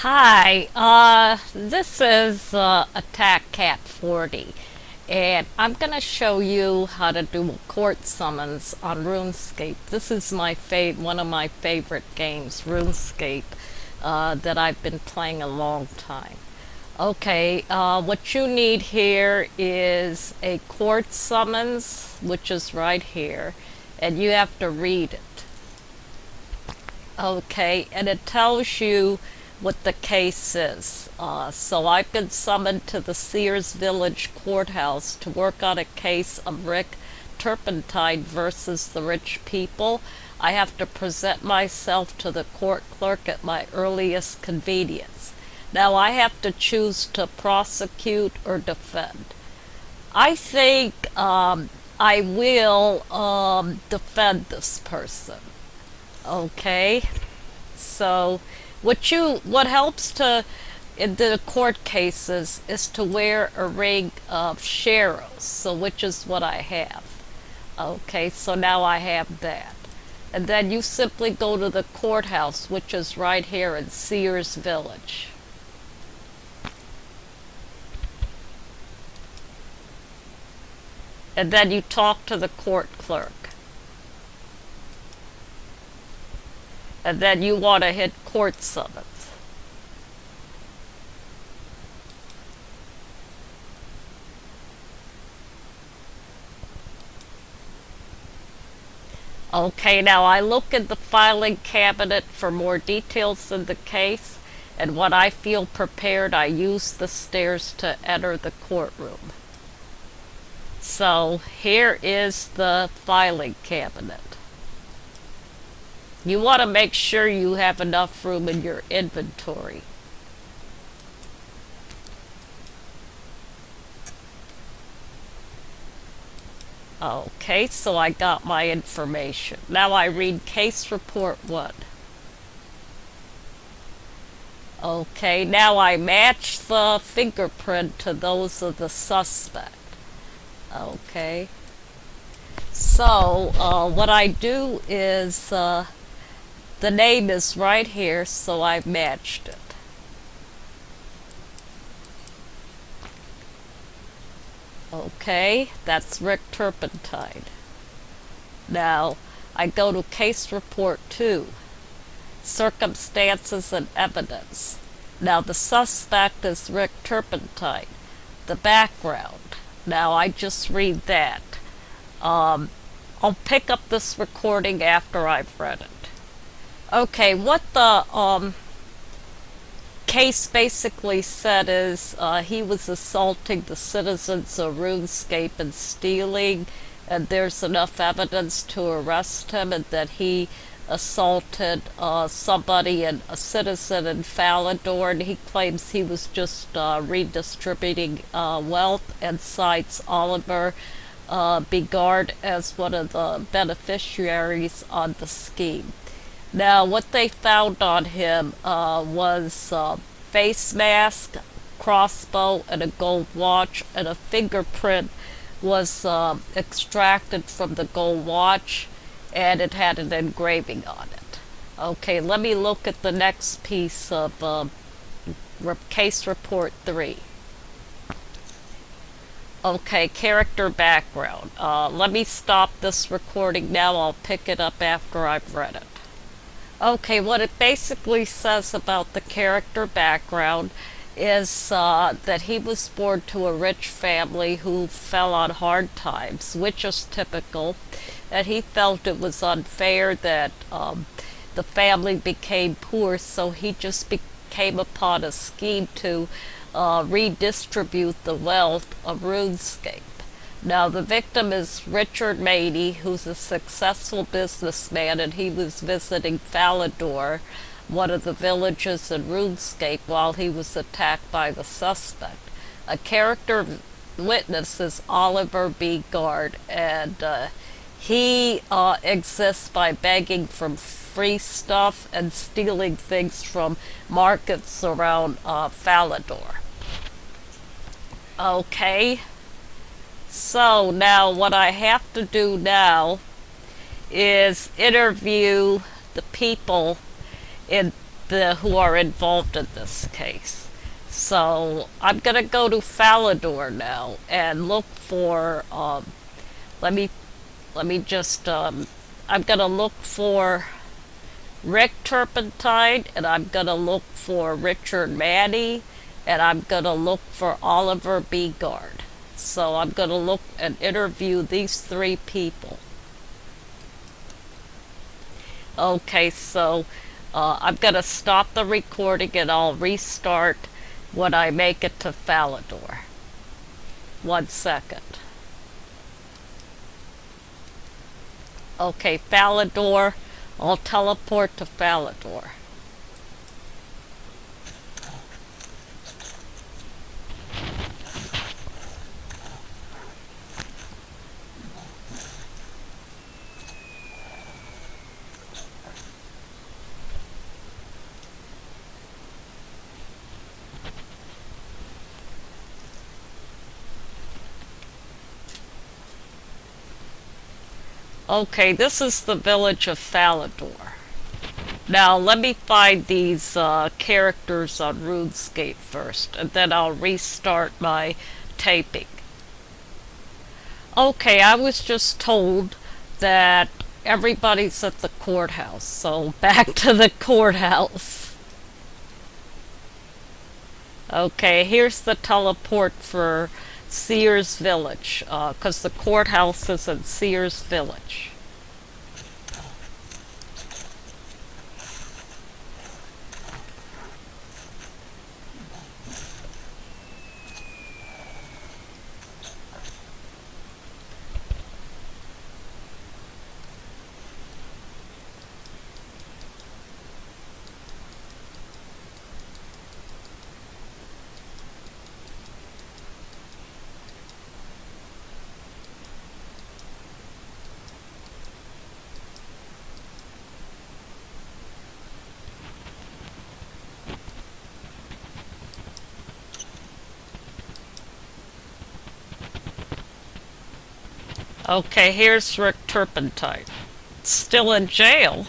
Hi, this is Attack Cat 40, and I'm going to show you how to do a court summons on Runescape. This is one of my favorite games, Runescape, that I've been playing a long time. Okay, what you need here is a court summons, which is right here, and you have to read it. Okay, and it tells you what the case is. So I've been summoned to the Sears Village Courthouse to work on a case of Rick Turpentine versus the rich people. I have to present myself to the court clerk at my earliest convenience. Now I have to choose to prosecute or defend. I think I will defend this person. Okay, so what helps to in the court cases is to wear a ring of sheriffs, so which is what I have. Okay, so now I have that. And then you simply go to the courthouse, which is right here in Sears Village. And then you talk to the court clerk. And then you want to hit court summons. Okay, now I look in the filing cabinet for more details in the case, and when I feel prepared, I use the stairs to enter the courtroom. So here is the filing cabinet. You want to make sure you have enough room in your inventory. Okay, so I got my information. Now I read case report 1. Okay, now I match the fingerprint to those of the suspect. Okay. So, what I do is, the name is right here, so I've matched it. Okay, that's Rick Turpentine. Now, I go to case report 2, circumstances and evidence. Now, the suspect is Rick Turpentine. The background. Now, I just read that. I'll pick up this recording after I've read it. Okay, what the case basically said is he was assaulting the citizens of Runescape and stealing, and there's enough evidence to arrest him, and that he assaulted somebody and a citizen in Falador, and he claims he was just redistributing wealth, and cites Oliver Bigard as one of the beneficiaries on the scheme. Now, what they found on him was face mask, crossbow, and a gold watch, and a fingerprint was extracted from the gold watch, and it had an engraving on it. Okay, let me look at the next piece of case report 3. Okay, character background. Let me stop this recording now. I'll pick it up after I've read it. Okay, what it basically says about the character background is that he was born to a rich family who fell on hard times, which is typical, that he felt it was unfair that the family became poor, so he just came upon a scheme to redistribute the wealth of Runescape. Now, the victim is Richard Maney, who's a successful businessman, and he was visiting Falador, one of the villages in Runescape, while he was attacked by the suspect. A character witness is Oliver B. Guard, and he exists by begging for free stuff and stealing things from markets around Falador. Okay. So now what I have to do now is interview the people in who are involved in this case. So I'm gonna go to Falador now and look for. Let me just. I'm gonna look for Rick Turpentine, and I'm gonna look for Richard Manny, and I'm gonna look for Oliver Beegard. So I'm gonna look and interview these three people. Okay, so I'm gonna stop the recording and I'll restart when I make it to Falador. 1 second. Okay, Falador. I'll teleport to Falador. Okay, this is the village of Falador. Now, let me find these characters on Runescape first, and then I'll restart my taping. Okay, I was just told that everybody's at the courthouse, so back to the courthouse. Okay, here's the teleport for Sears Village, because the courthouse is in Sears Village. Okay, here's Rick Turpentine. Still in jail.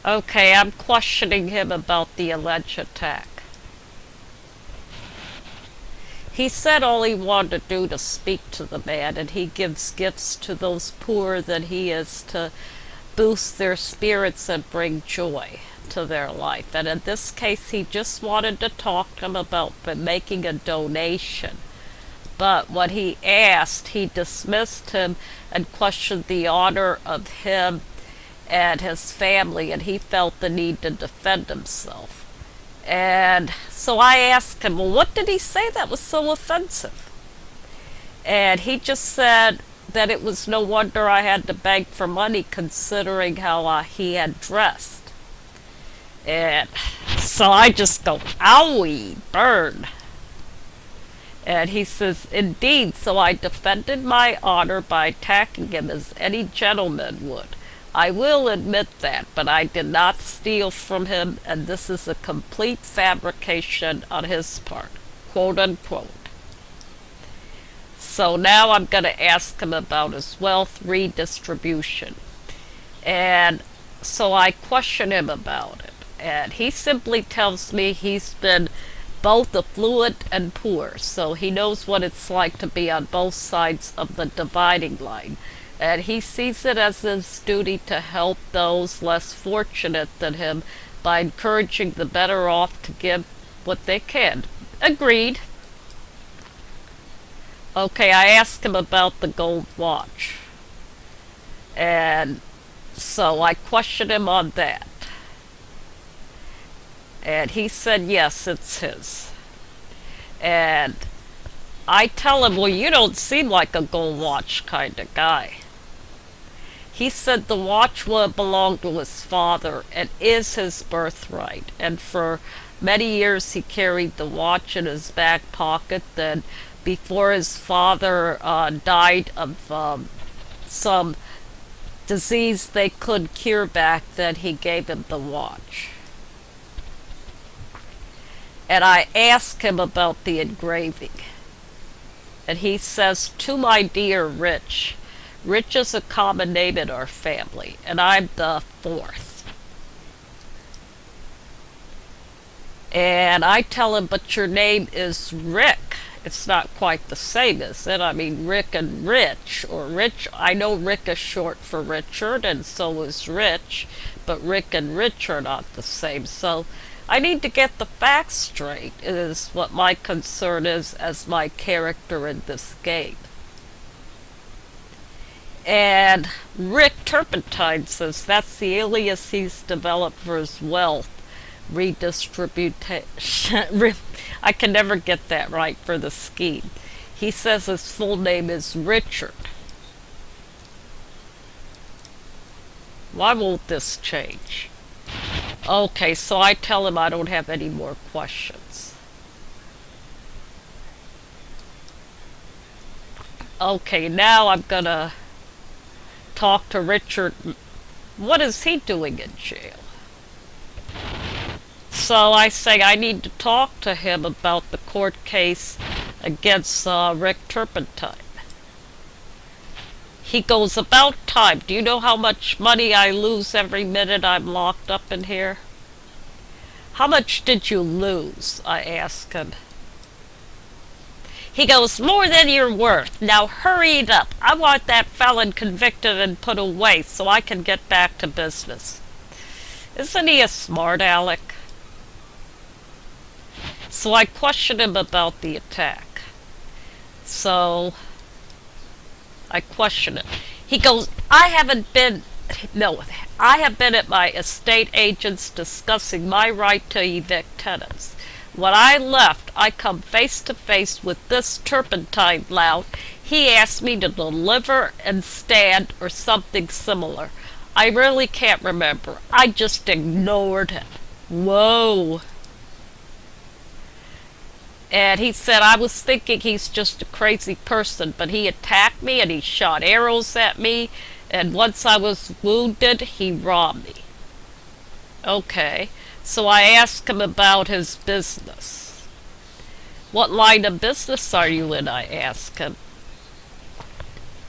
Okay, I'm questioning him about the alleged attack. He said all he wanted to do to speak to the man, and he gives gifts to those poor that he is to boost their spirits and bring joy to their life. And in this case, he just wanted to talk to him about making a donation. But when he asked, he dismissed him and questioned the honor of him and his family, and he felt the need to defend himself. And so I asked him, well, what did he say that was so offensive? And he just said that it was no wonder I had to beg for money considering how he had dressed. And so I just go, owie, burn. And he says, indeed, so I defended my honor by attacking him as any gentleman would. I will admit that, but I did not steal from him, and this is a complete fabrication on his part, quote unquote. So now I'm going to ask him about his wealth redistribution. And so I question him about it. And he simply tells me he's been both affluent and poor, so he knows what it's like to be on both sides of the dividing line. And he sees it as his duty to help those less fortunate than him by encouraging the better off to give what they can. Agreed. Okay, I asked him about the gold watch. And so I questioned him on that. And he said, yes, it's his. And I tell him, well, you don't seem like a gold watch kind of guy. He said the watch would belong to his father and is his birthright. And for many years he carried the watch in his back pocket. Then before his father died of some disease they could cure back, then he gave him the watch. And I ask him about the engraving. And he says, "To my dear Rich. Rich is a common name in our family, and I'm the fourth." And I tell him, "But your name is Rick. It's not quite the same, is it? I mean, Rick and Rich, or Rich, I know Rick is short for Richard, and so is Rich, but Rick and Rich are not the same. So I need to get the facts straight, is what my concern is as my character in this game." And Rick Turpentine says that's the alias he's developed for his wealth redistribution. I can never get that right for the scheme. He says his full name is Richard. Why won't this change? Okay, so I tell him I don't have any more questions. Okay, now I'm gonna talk to Richard. What is he doing in jail? So I say I need to talk to him about the court case against Rick Turpentine. He goes, "About time. Do you know how much money I lose every minute I'm locked up in here?" "How much did you lose?" I ask him. He goes, "More than you're worth. Now hurry it up. I want that felon convicted and put away so I can get back to business." Isn't he a smart aleck? So I question him about the attack. So I question it. He goes, I have been at my estate agents discussing my right to evict tenants. When I left, I come face to face with this Turpentine lout. He asked me to deliver and stand or something similar. I really can't remember. I just ignored him. Whoa. And he said, I was thinking he's just a crazy person, but he attacked me and he shot arrows at me, and once I was wounded, he robbed me. Okay, so I asked him about his business. What line of business are you in? I asked him.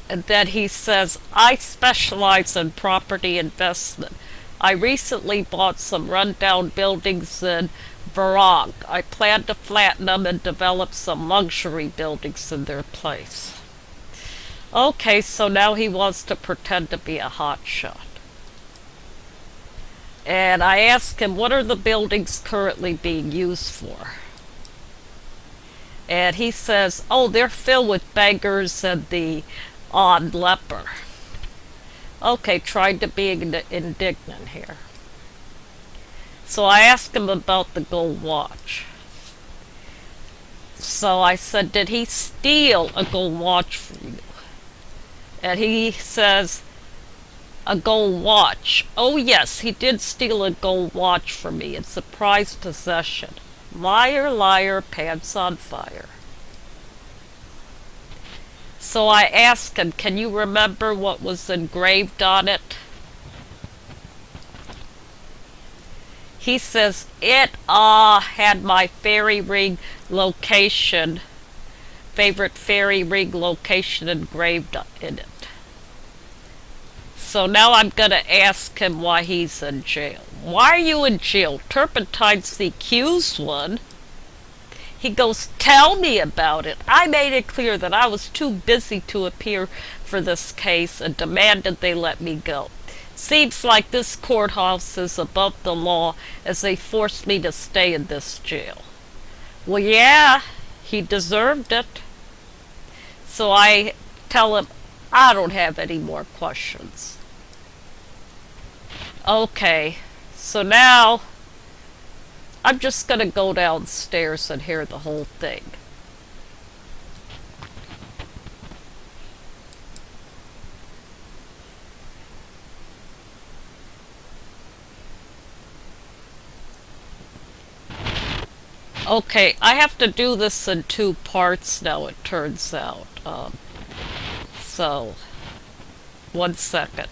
And then he says, I specialize in property investment. I recently bought some rundown buildings in Varong. I plan to flatten them and develop some luxury buildings in their place. Okay, so now he wants to pretend to be a hotshot. And I ask him, what are the buildings currently being used for? And he says, oh, they're filled with beggars and the odd leper. Okay, trying to be indignant here. So I asked him about the gold watch. So I said, did he steal a gold watch from you? And he says, a gold watch. Oh yes, he did steal a gold watch from me. It's a prized possession. Liar, liar, pants on fire. So I asked him, can you remember what was engraved on it? He says, it had my fairy ring location, favorite fairy ring location engraved in it. So now I'm going to ask him why he's in jail. Why are you in jail? Turpentine's the accused one. He goes, tell me about it. I made it clear that I was too busy to appear for this case and demanded they let me go. Seems like this courthouse is above the law as they forced me to stay in this jail. Well, yeah, he deserved it. So I tell him, I don't have any more questions. Okay, so now I'm just going to go downstairs and hear the whole thing. Okay, I have to do this in 2 parts now, it turns out. So, 1 second.